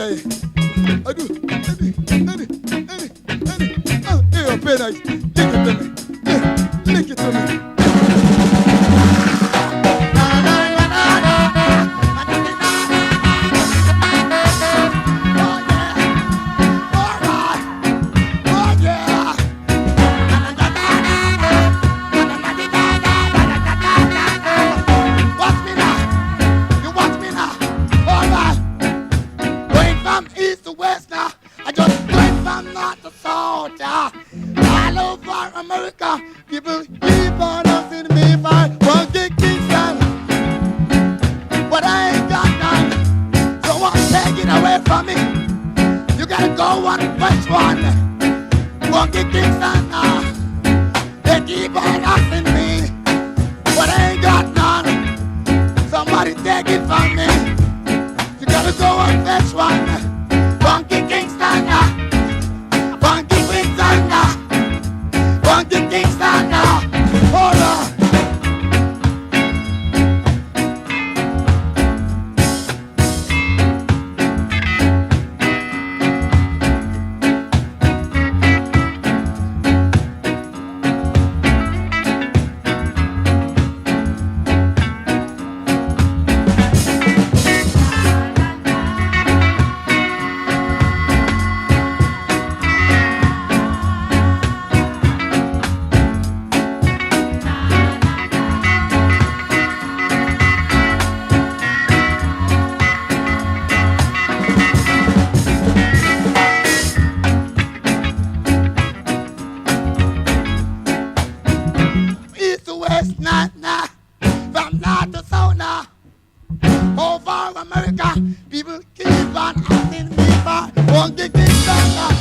yeah. I do. Hey, your pen, lick it to me. All over America, people keep on asking me for one gig Kingston, but I ain't got none. So won't take it away from me. You gotta go on first one. One gig Kingston, they keep on asking me, but I ain't got none. Somebody take it from me. You gotta go on first one. Funky Kingston, Funky Kingston, Funky Kingston, hold on. From north to south now, over America, people keep on asking me for one gig Kingston.